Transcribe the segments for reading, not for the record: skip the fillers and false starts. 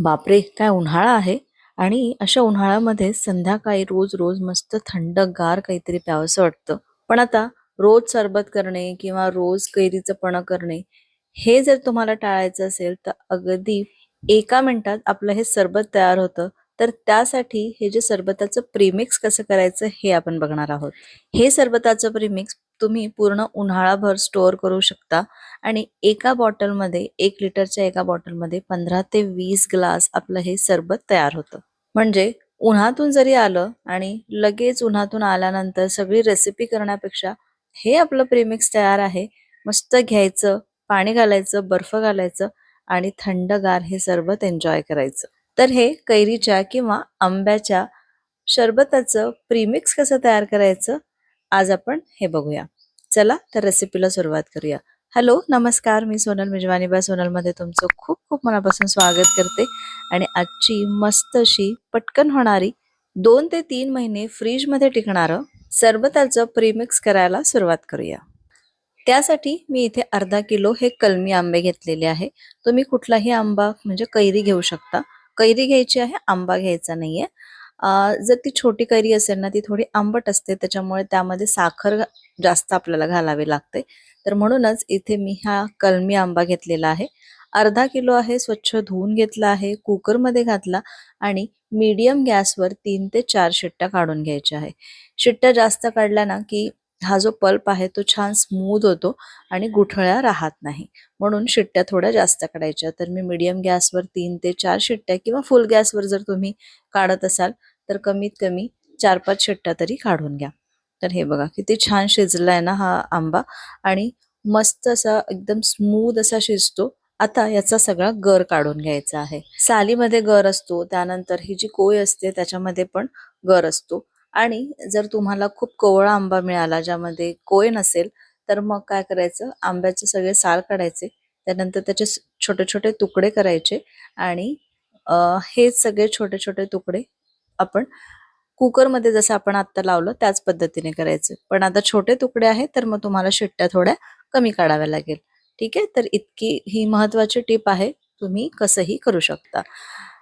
बापरे! काय उन्हाळा आहे आणि अशा उन्हाळ्यामध्ये संध्याकाळी रोज-रोज मस्त थंडगार काहीतरी प्यावंसं वाटतं. पण आता रोज सरबत करणे किंवा रोज कैरीचं पन्हं करणे, हे जर तुम्हाला टाळायचं असेल, तर अगदी एका मिनिटात आपलं हे सरबत तयार होतं. तर त्यासाठी हे जे सरबताचं प्रिमिक्स कसं करायचं हे आपण बघणार आहोत. हे सरबताचं प्रिमिक्स तुम्ही पूर्ण उन्हाळाभर स्टोअर करू शकता आणि एका बॉटलमध्ये 1 लिटरच्या एका बॉटलमध्ये 15 ते 20 ग्लास आपलं हे सरबत तयार होतं. म्हणजे उन्हातून जरी आलं आणि लगेच उन्हातून आल्यानंतर सगळी रेसिपी करण्यापेक्षा हे आपलं प्रीमिक्स तयार आहे. मस्त घ्यायचं, पाणी घालायचं, बर्फ घालायचं आणि थंडगार हे सरबत एन्जॉय करायचं. तर हे कैरीच्या किंवा आंब्याच्या सरबताचं प्रीमिक्स कसं तयार करायचं आज आपण हे बघूया. चला तर रेसिपीला सुरुवात करूया. हॅलो, नमस्कार. मी सोनल मिजवानी बाय सोनलमध्ये तुमचं खूप खूप मनापासून स्वागत करते आणि आजची मस्त अशी पटकन होणारी 2 ते 3 महिने फ्रीजमध्ये टिकणारं सरबताचं प्रीमिक्स करायला सुरुवात करूया. त्यासाठी मी इथे अर्धा किलो हे कलमी आंबे घेतलेले आहे. तुम्ही कुठलाही आंबा म्हणजे कैरी घेऊ शकता. कैरी घ्यायची आहे, आंबा घ्यायचा नाहीये. जर ती छोटी कैरी असेल ना, ती थोडी आंबट असते, त्याच्यामुळे त्यामध्ये साखर जास्त आपल्याला घालावी लागते. तर म्हणूनच इथे मी हा कलमी आंबा घेतलेला आहे. अर्धा किलो आहे, स्वच्छ धुवून घेतला आहे, कुकरमध्ये घातला आणि मीडियम गॅसवर 3 ते 4 शिट्ट्या काढून घ्यायच्या आहे. शिट्ट्या जास्त काढल्या ना, की हा जो पल्प आहे तो छान स्मूथ होतो आणि गुठळ्या राहत नाही. म्हणून शिट्ट्या थोड्या जास्त काढायच्या. तर मी मीडियम गॅसवर 3 ते 4 शिट्ट्या किंवा फुल गॅसवर जर तुम्ही काढत असाल तर कमीत कमी 4-5 शिट्ट्या तरी काढून घ्या. तर हे बघा किती छान शिजलाय ना हा आंबा आणि मस्त असा एकदम स्मूथ असा शिजतो. आता याचा सगळा गर काढून घ्यायचा आहे. सालीमध्ये गर असतो, त्यानंतर ही जी कोय असते त्याच्यामध्ये पण गर असतो आणि जर तुम्हाला खूप कोवळा आंबा मिळाला ज्यामध्ये कोय नसेल तर मग काय करायचं, आंब्याचे सगळे साल काढायचे, त्यानंतर त्याचे छोटे छोटे तुकडे करायचे आणि हे सगळे छोटे छोटे तुकडे आपण कुकरमध्ये जसं आपण आत्ता लावलं त्याच पद्धतीने करायचे. पण आता छोटे तुकडे आहेत तर मग तुम्हाला शिट्ट्या थोड्या कमी काढाव्या लागेल. ठीक आहे, तर इतकी ही महत्वाची टिप आहे. तुम्ही कसंही करू शकता.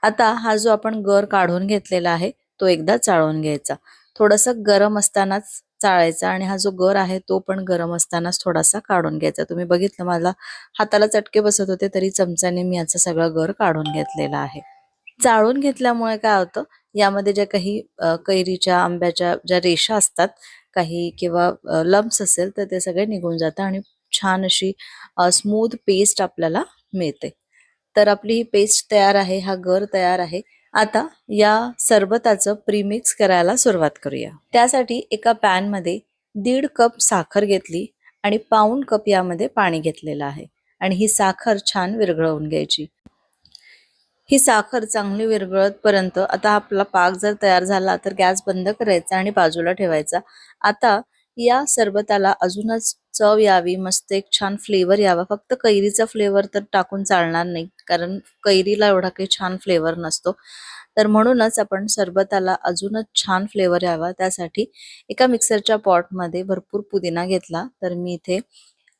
आता हा जो आपण गर काढून घेतलेला आहे तो एकदा चाळून घ्यायचा. थोडंसं गरम असतानाच चाळायचा आणि हा जो गर आहे तो पण गरम असतानाच थोडासा काढून घ्यायचा. तुम्ही बघितलं मला हाताला चटके बसत होते तरी चमच्याने मी याचा सगळा गर काढून घेतलेला आहे. चाळून घेतल्यामुळे काय होतं, यामध्ये ज्या काही कैरीच्या, आंब्याच्या ज्या रेषा असतात काही किंवा लम्प्स असेल तर ते सगळे निघून जातं आणि छान अशी स्मूथ पेस्ट आपल्याला मिळते. तर आपली ही पेस्ट तयार आहे, हा गर तयार आहे. आता या सरबताचं प्रीमिक्स करायला सुरुवात करूया. त्यासाठी एका पॅनमध्ये 1.5 कप साखर घेतली आणि पाऊण कप यामध्ये पाणी घेतलेलं आहे आणि ही साखर छान विरघळवून घ्यायची. ही साखर चांगली विरघळतपर्यंत आता आपला पाक जर तयार झाला तर गॅस बंद करायचा आणि बाजूला ठेवायचा. आता या सरबताला अजूनच चव यावी, मस्त एक छान फ्लेवर यावा. फक्त कैरीचा फ्लेवर तर टाकून चालणार नाही, कारण कैरीला एवढा काही छान फ्लेवर नसतो. तर म्हणूनच आपण सरबताला अजूनच छान फ्लेवर यावा त्यासाठी एका मिक्सरच्या पॉटमध्ये भरपूर पुदिना घेतला. तर मी इथे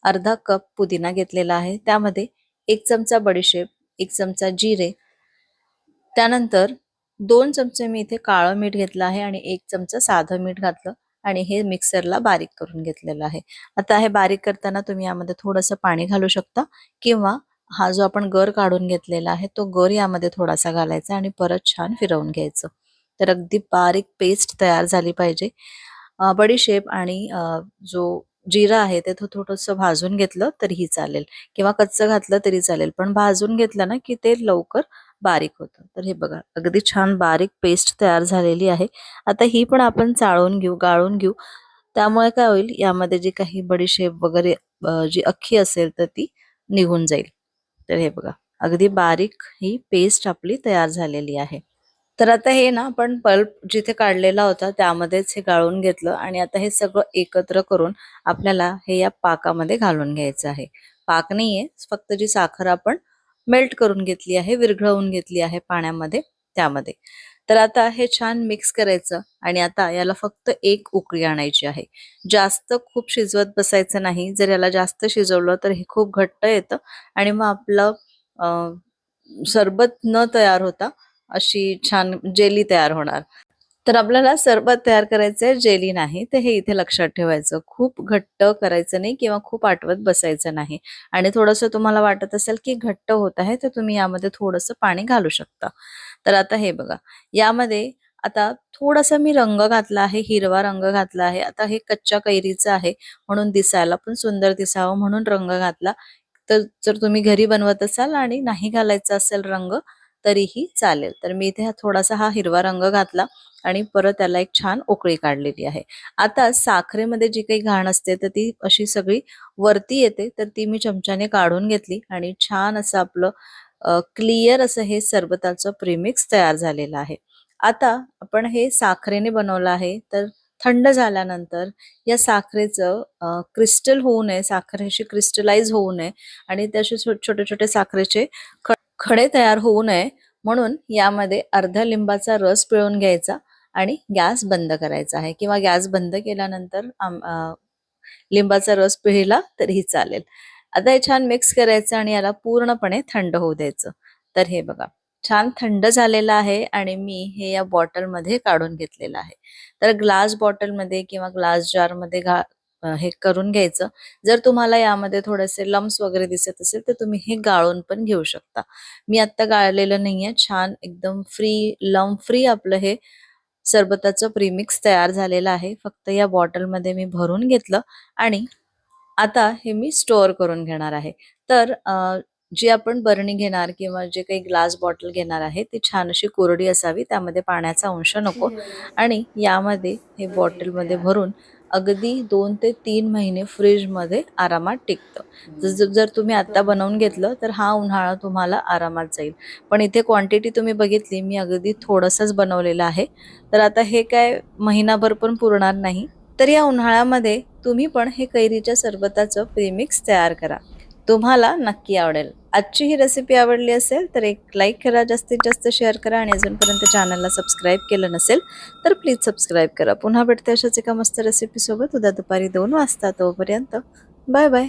अर्धा कप पुदिना घेतलेला आहे. त्यामध्ये 1 चमचा बडीशेप, 1 चमचा जिरे, त्यानंतर 2 चमचे मी इथे काळं मीठ घेतलं आहे आणि 1 चमचा साधं मीठ घातलं आणि हे मिक्सरला बारीक करून घेतलेलं आहे. आता हे बारीक करताना तुम्ही यामध्ये थोडंसं पाणी घालू शकता किंवा हा जो आपण गर काढून घेतलेला आहे तो गर यामध्ये थोडासा घालायचा आणि परत छान फिरवून घ्यायचं. तर अगदी बारीक पेस्ट तयार झाली पाहिजे. बडीशेप आणि जो जिरा आहे ते थोडंसं भाजून घेतलं तरीही चालेल किंवा कच्चं घातलं तरी चालेल, पण भाजून घेतलं ना की ते लवकर बारीक होतं. तर हे बघा अगदी छान बारीक पेस्ट तयार झालेली आहे. आता ही पण आपण चाळून घेऊ, गाळून घेऊ. त्यामुळे काय होईल, यामध्ये जी काही बडीशेप वगैरे जी अख्खी असेल तर ती निघून जाईल. तर हे बघा अगदी बारीक ही पेस्ट आपली तयार झालेली आहे. तर आता हे ना आपण पल्प जिथे काढलेला होता त्यामध्येच हे गाळून घेतलं आणि आता हे सगळं एकत्र करून आपल्याला हे या पाकामध्ये घालून घ्यायचं आहे. पाक नाहीये, फक्त जी साखर आपण मेल्ट करून घेतली आहे, विरघळवून घेतली आहे पाण्यामध्ये त्यामध्ये. तर आता हे छान मिक्स करायचं आणि आता याला फक्त एक उकळी आणायची आहे. जास्त खूप शिजवत बसायचं नाही. जर याला जास्त शिजवलं तर हे खूप घट्ट येतं आणि मग आपलं सरबत न तयार होता अशी छान जेली तयार होणार. तर आपल्याला सरबत तयार करायचंय, जेली नाही. तर हे इथे लक्षात ठेवायचं. खूप घट्ट करायचं नाही किंवा खूप आटवत बसायचं नाही. आणि थोडंसं तुम्हाला वाटत असेल की घट्ट होत आहे, तर तुम्ही यामध्ये थोडंसं पाणी घालू शकता. तर आता हे बघा, यामध्ये आता थोडासा मी रंग घातला आहे, हिरवा रंग घातला आहे. आता हे कच्च्या कैरीचं आहे म्हणून दिसायला पण सुंदर दिसावं म्हणून रंग घातला. तर जर तुम्ही घरी बनवत असाल आणि नाही घालायचा असेल रंग तरीही चालेल. तर मी इथे थोडासा हा हिरवा रंग घातला आणि परत त्याला एक छान उकळी काढलेली आहे. आता साखरेमध्ये जी काही घाण असते तर ती अशी सगळी वरती येते, तर ती मी चमच्याने काढून घेतली आणि छान असं आपलं क्लिअर असं हे सरबताचं प्रीमिक्स तयार झालेलं आहे. आता आपण हे साखरेने बनवलं आहे, तर थंड झाल्यानंतर या साखरेचं क्रिस्टल होऊ नये, साखर अशी क्रिस्टलाइज होऊ नये आणि त्याचे छोटे छोटे साखरेचे खडे तयार होऊ नये म्हणून यामध्ये अर्धा लिंबाचा रस पिळून घ्यायचा आणि गॅस बंद करायचा आहे किंवा गॅस बंद केल्यानंतर लिंबाचा रस पिळला तरीही चालेल. आता हे छान मिक्स करायचं आणि याला पूर्णपणे थंड होऊ द्यायचं. तर हे बघा, छान थंड झालेलं आहे आणि मी हे या बॉटलमध्ये काढून घेतलेलं आहे. तर ग्लास बॉटलमध्ये किंवा ग्लास जारमध्ये हे करून घ्यायचं. जर तुम्हाला यामध्ये थोडेसे लम्स वगैरे दिसत असेल तर तुम्ही हे गाळून पण घेऊ शकता. मी आत्ता गाळलेलं नाहीये. छान एकदम लम्प फ्री आपलं हे सरबताचं प्रीमिक्स तयार झालेलं आहे. फक्त या बॉटलमध्ये मी भरून घेतलं आणि आता हे मी स्टोअर करून घेणार आहे. तर जी आपण बरणी घेणार किंवा जे काही ग्लास बॉटल घेणार आहे ती छान अशी कोरडी असावी, त्यामध्ये पाण्याचा अंश नको आणि यामध्ये हे बॉटलमध्ये भरून अगदी 2 ते 3 महिने फ्रीजमध्ये आरामात टिकतं. जर तुम्ही आता बनवून घेतलं तर हा उन्हाळा तुम्हाला आरामात जाईल. पण इथे क्वांटिटी तुम्ही बघितली, मी अगदी थोडंसंच बनवलेलं आहे. तर आता हे काय महिनाभर पण पुरणार नाही. तर या उन्हाळ्यामध्ये तुम्ही पण हे कैरीच्या सरबताचं प्रीमिक्स तयार करा. तुम्हाला नक्की आवडेल. आजची ही रेसिपी आवडली असेल तर एक लाईक करा, जास्तीत जास्त शेअर करा आणि अजूनपर्यंत चॅनलला सबस्क्राईब केलं नसेल तर प्लीज सबस्क्राईब करा. पुन्हा भेटते अशाच एका मस्त रेसिपीसोबत उद्या दुपारी 2 वाजता. तोपर्यंत बाय बाय.